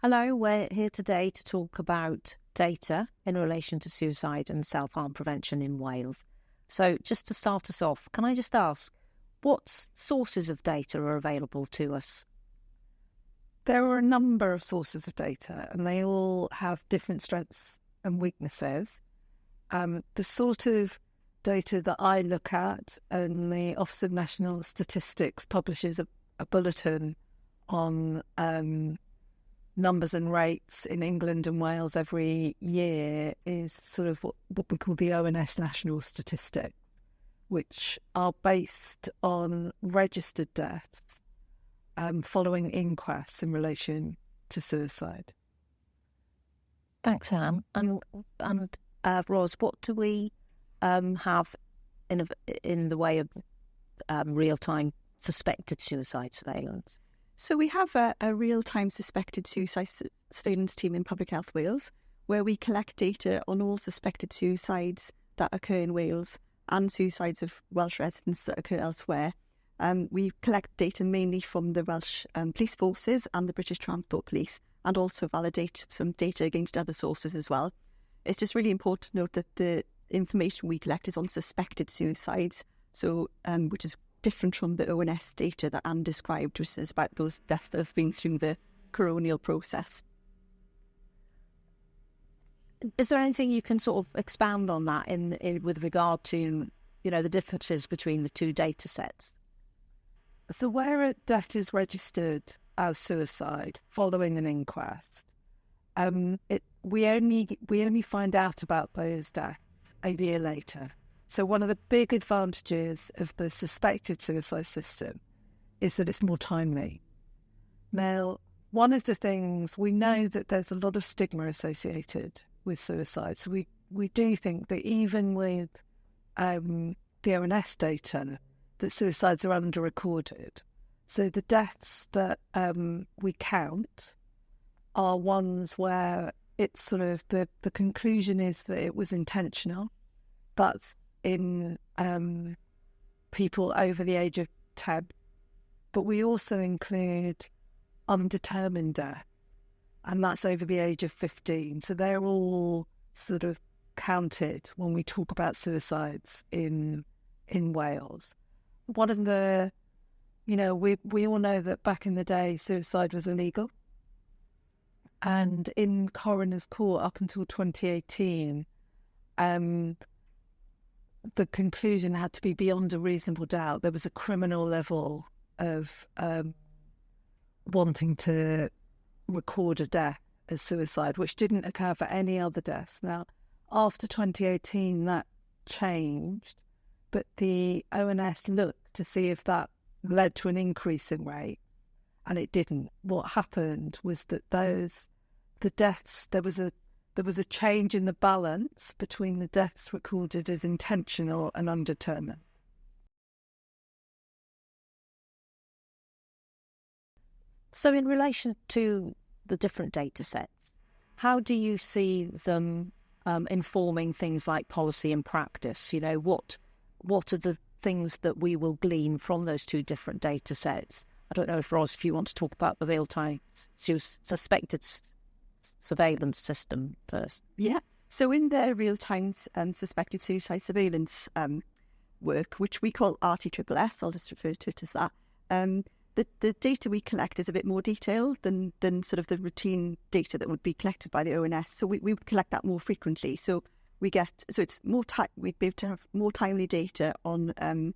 Hello, we're here today to talk about data in relation to suicide and self-harm prevention in Wales. So just to start us off, can I just ask, what sources of data are available to us? There are a number of sources of data and they all have different strengths and weaknesses. The sort of data that I look at, and the Office of National Statistics publishes a bulletin on numbers and rates in England and Wales every year, is sort of what we call the ONS national statistics, which are based on registered deaths following inquests in relation to suicide. Thanks, Anne. And Ros, what do we have in the way of real-time suspected suicide surveillance? So we have a real-time suspected suicide surveillance team in Public Health Wales, where we collect data on all suspected suicides that occur in Wales and suicides of Welsh residents that occur elsewhere. We collect data mainly from the Welsh police forces and the British Transport Police, and also validate some data against other sources as well. It's just really important to note that the information we collect is on suspected suicides, so which is different from the ONS data that Anne described, which is about those deaths that have been through the coronial process. Is there anything you can sort of expand on that in with regard to, the differences between the two data sets? So where a death is registered as suicide following an inquest, we only find out about those deaths a year later. So one of the big advantages of the suspected suicide system is that it's more timely. Now, one of the things, we know that there's a lot of stigma associated with suicide. So we do think that even with the ONS data, that suicides are under-recorded. So the deaths that we count are ones where it's sort of the conclusion is that it was intentional. That's in people over the age of 10. But we also include undetermined death, and that's over the age of 15. So they're all sort of counted when we talk about suicides in Wales. One of the, we all know that back in the day, suicide was illegal. And in coroner's court up until 2018, the conclusion had to be beyond a reasonable doubt. There was a criminal level of wanting to record a death as suicide, which didn't occur for any other deaths. Now, after 2018, that changed, but the ONS looked to see if that led to an increase in rate, and it didn't. What happened was that the deaths, there was a change in the balance between the deaths recorded as intentional and undetermined. So in relation to the different data sets, how do you see them informing things like policy and practice? What are the things that we will glean from those two different data sets? I don't know if, Ros, if you want to talk about the real-time suspected surveillance system first. Yeah. So in their real-time suspected suicide surveillance work, which we call RTSSS, I'll just refer to it as that, the data we collect is a bit more detailed than sort of the routine data that would be collected by the ONS. So we would collect that more frequently. So it's more we'd be able to have more timely data on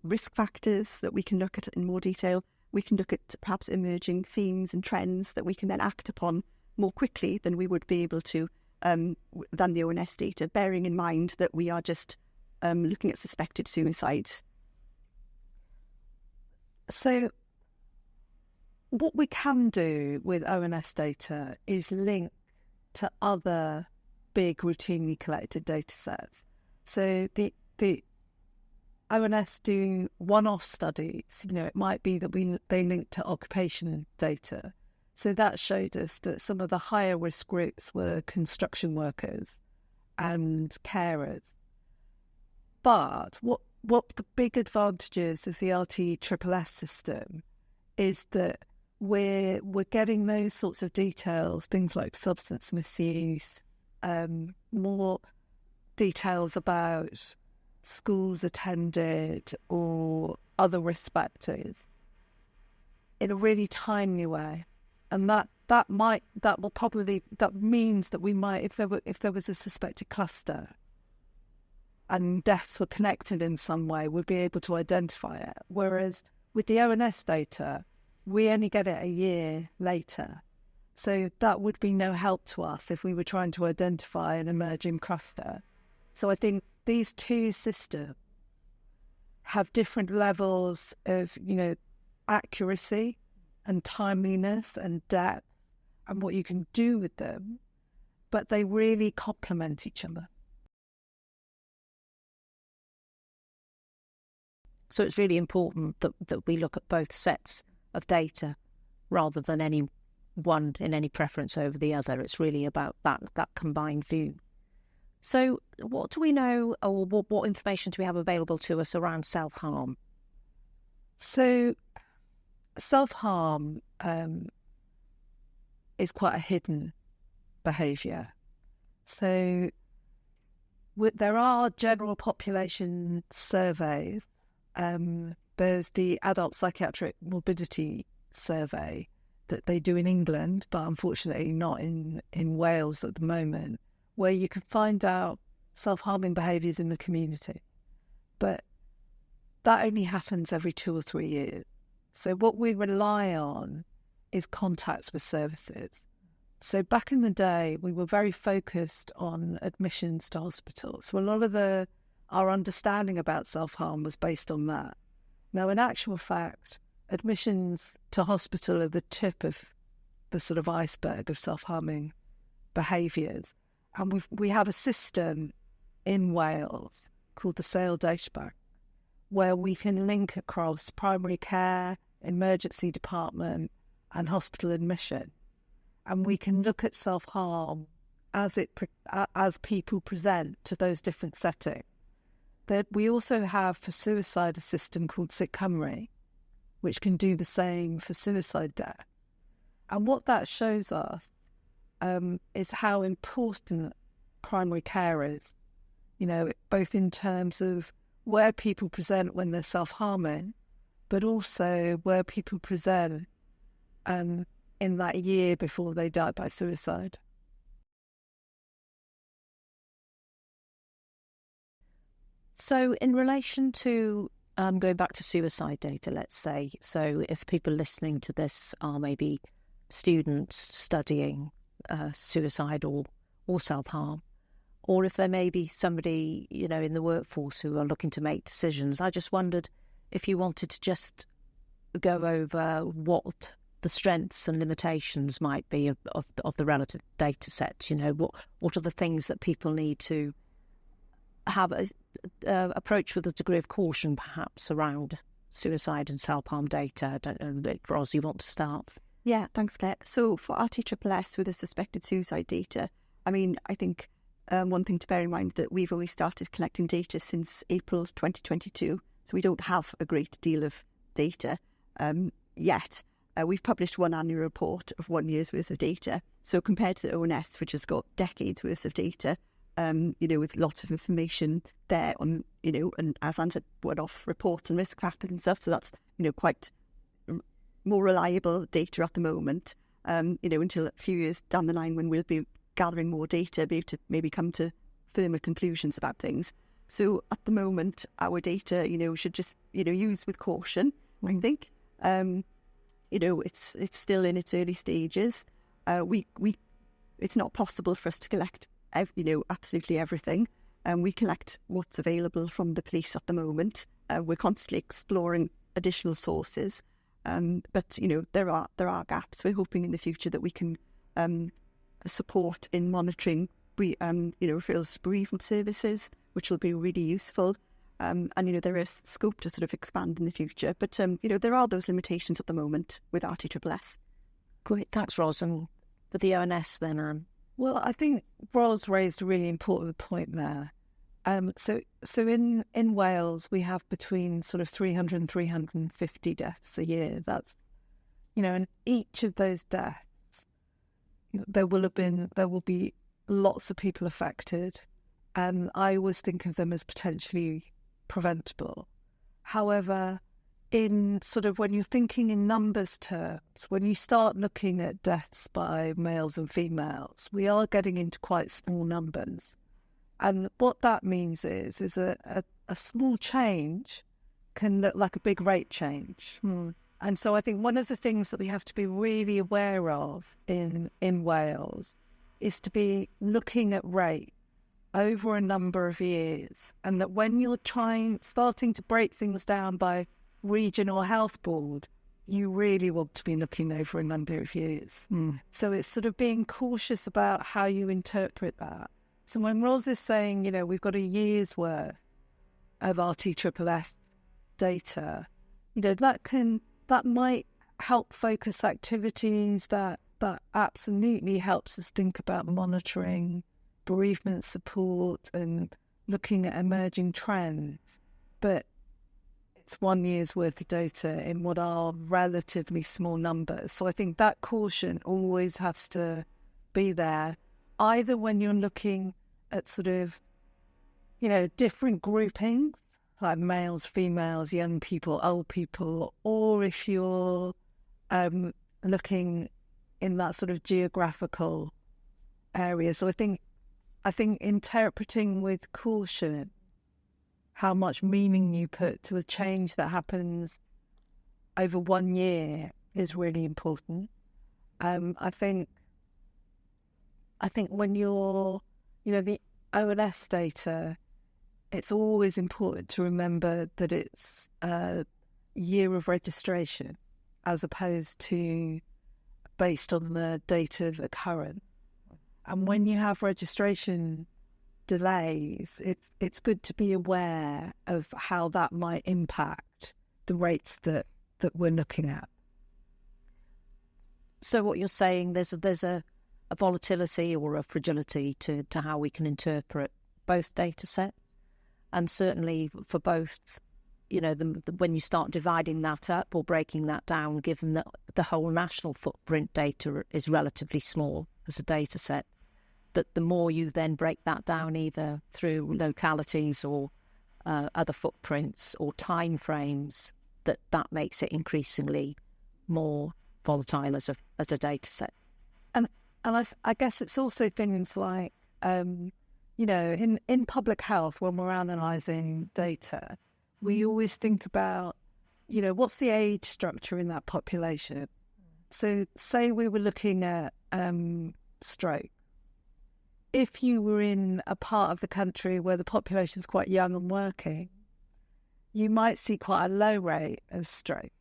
risk factors that we can look at in more detail. We can look at perhaps emerging themes and trends that we can then act upon more quickly than we would be able to than the ONS data, bearing in mind that we are just looking at suspected suicides. So what we can do with ONS data is link to other big routinely collected data sets. So the ONS do one-off studies. It might be that they link to occupation data. So that showed us that some of the higher risk groups were construction workers and carers. But what the big advantages of the RTSSS system is that we're getting those sorts of details, things like substance misuse, more details about schools attended or other risk factors in a really timely way, and that means that we might, if there was a suspected cluster and deaths were connected in some way, we'd be able to identify it. Whereas with the ONS data, we only get it a year later. So that would be no help to us if we were trying to identify an emerging cluster. So I think these two systems have different levels of, accuracy and timeliness and depth and what you can do with them, but they really complement each other. So it's really important that we look at both sets of data rather than any one in any preference over the other. It's really about that combined view. So what do we know, or what information do we have available to us around self-harm? So self-harm is quite a hidden behaviour. So there are general population surveys. There's the Adult Psychiatric Morbidity Survey that they do in England, but unfortunately not in Wales at the moment, where you can find out self-harming behaviours in the community. But that only happens every 2 or 3 years. So what we rely on is contacts with services. So back in the day, we were very focused on admissions to hospitals. So a lot of our understanding about self-harm was based on that. Now, in actual fact, admissions to hospital are the tip of the sort of iceberg of self-harming behaviours. And we have a system in Wales called the Sale Data Bank, where we can link across primary care, emergency department and hospital admission. And we can look at self-harm as people present to those different settings. We also have for suicide a system called Sick Cymru, which can do the same for suicide death. And what that shows us is how important primary care is, both in terms of where people present when they're self-harming, but also where people present in that year before they die by suicide. So in relation to going back to suicide data, let's say, so if people listening to this are maybe students studying suicide or self-harm, or if there may be somebody, in the workforce who are looking to make decisions, I just wondered if you wanted to just go over what the strengths and limitations might be of the relative data sets. What are the things that people need to have approach with a degree of caution, perhaps, around suicide and self-harm data? I don't know, Ros, you want to start? Yeah, thanks, Claire. So for RTSS with the suspected suicide data, I think one thing to bear in mind that we've only started collecting data since April 2022, so we don't have a great deal of data yet. We've published one annual report of 1 year's worth of data. So compared to the ONS, which has got decades worth of data, with lots of information there on, and as Anne said, one-off reports and risk factors and stuff. So that's, quite more reliable data at the moment, until a few years down the line when we'll be gathering more data, be able to maybe come to firmer conclusions about things. So at the moment, our data, should just, use with caution, I think. It's still in its early stages. It's not possible for us to collect absolutely everything. We collect what's available from the police at the moment. We're constantly exploring additional sources, but there are gaps. We're hoping in the future that we can support in monitoring referrals to bereavement services, which will be really useful. And there is scope to sort of expand in the future, but there are those limitations at the moment with RTSS. Great, thanks, Ros. And for the ONS then, Well, I think Ros raised a really important point there. So in Wales, we have between sort of 300 and 350 deaths a year. That's, in each of those deaths, there will be lots of people affected, and I always think of them as potentially preventable. However, in sort of when you're thinking in numbers terms, when you start looking at deaths by males and females, we are getting into quite small numbers. And what that means is a small change can look like a big rate change. And so I think one of the things that we have to be really aware of in Wales is to be looking at rates over a number of years, and that when you're starting to break things down by regional health board, you really want to be looking over a number of years. So it's sort of being cautious about how you interpret that. So when Ros is saying, we've got a year's worth of RTSS data, that might help focus activities, that absolutely helps us think about monitoring bereavement support and looking at emerging trends. But it's 1 year's worth of data in what are relatively small numbers. So I think that caution always has to be there, either when you're looking at sort of, different groupings, like males, females, young people, old people, or if you're looking in that sort of geographical area. So I think interpreting with caution how much meaning you put to a change that happens over 1 year is really important. I think when you're, the ONS data, it's always important to remember that it's a year of registration as opposed to based on the date of occurrence. And when you have registration delays, it's good to be aware of how that might impact the rates that we're looking at. So what you're saying, there's a volatility or a fragility to how we can interpret both data sets, and certainly for both, when you start dividing that up or breaking that down, given that the whole national footprint data is relatively small as a data set, that the more you then break that down either through localities or other footprints or time frames, that makes it increasingly more volatile as a data set. And I guess it's also things like, in public health, when we're analysing data, we always think about, what's the age structure in that population? So say we were looking at stroke. If you were in a part of the country where the population is quite young and working, you might see quite a low rate of stroke.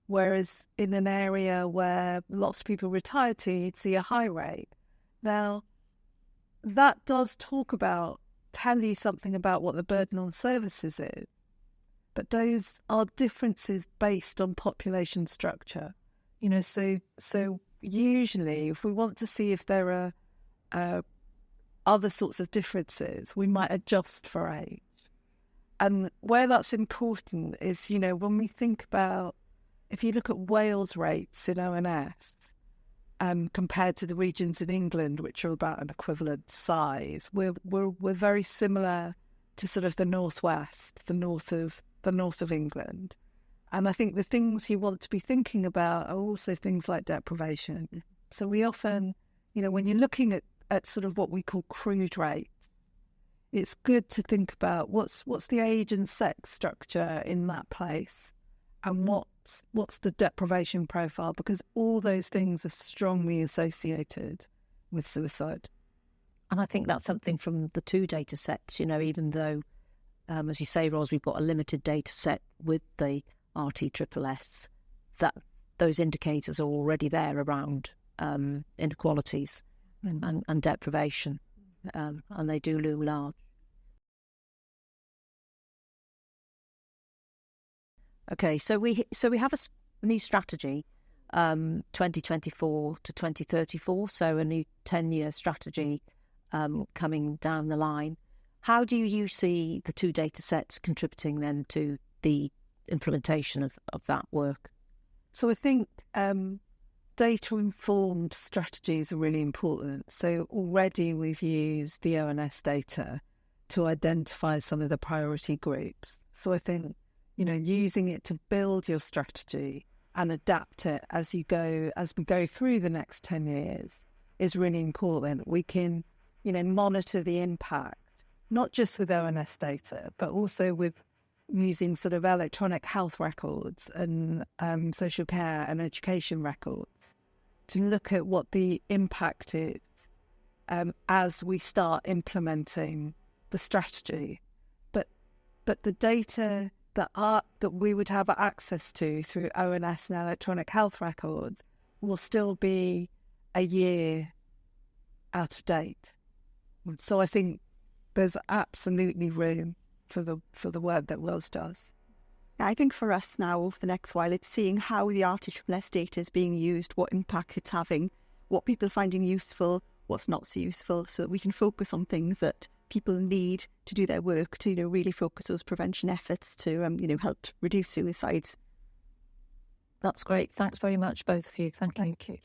Whereas in an area where lots of people retire to, you'd see a high rate. Now, that does tell you something about what the burden on services is. But those are differences based on population structure. So usually if we want to see if there are other sorts of differences, we might adjust for age. And where that's important is, when we think about, if you look at Wales rates in ONS compared to the regions in England, which are about an equivalent size, we're very similar to sort of the northwest, the north of England. And I think the things you want to be thinking about are also things like deprivation. So we often, when you're looking at sort of what we call crude rates, it's good to think about what's the age and sex structure in that place, and what's the deprivation profile, because all those things are strongly associated with suicide. And I think that's something from the two data sets, even though, as you say, Ros, we've got a limited data set with the RTSS, that those indicators are already there around inequalities and deprivation, and they do loom large. Okay, so we have a new strategy, 2024 to 2034, so a new 10-year strategy coming down the line. How do you see the two data sets contributing then to the implementation of that work? So I think data-informed strategies are really important. So already we've used the ONS data to identify some of the priority groups. So I think, using it to build your strategy and adapt it as we go through the next 10 years is really important. We can, monitor the impact, not just with ONS data, but also with using sort of electronic health records and social care and education records to look at what the impact is as we start implementing the strategy. But the data that we would have access to through ONS and electronic health records will still be a year out of date. So I think there's absolutely room for the work that Wills does. I think for us now, over the next while, it's seeing how the RTSS data is being used, what impact it's having, what people are finding useful, what's not so useful, so that we can focus on things that people need to do their work to, really focus those prevention efforts to, help reduce suicides. That's great. Thanks very much, both of you. Thank you.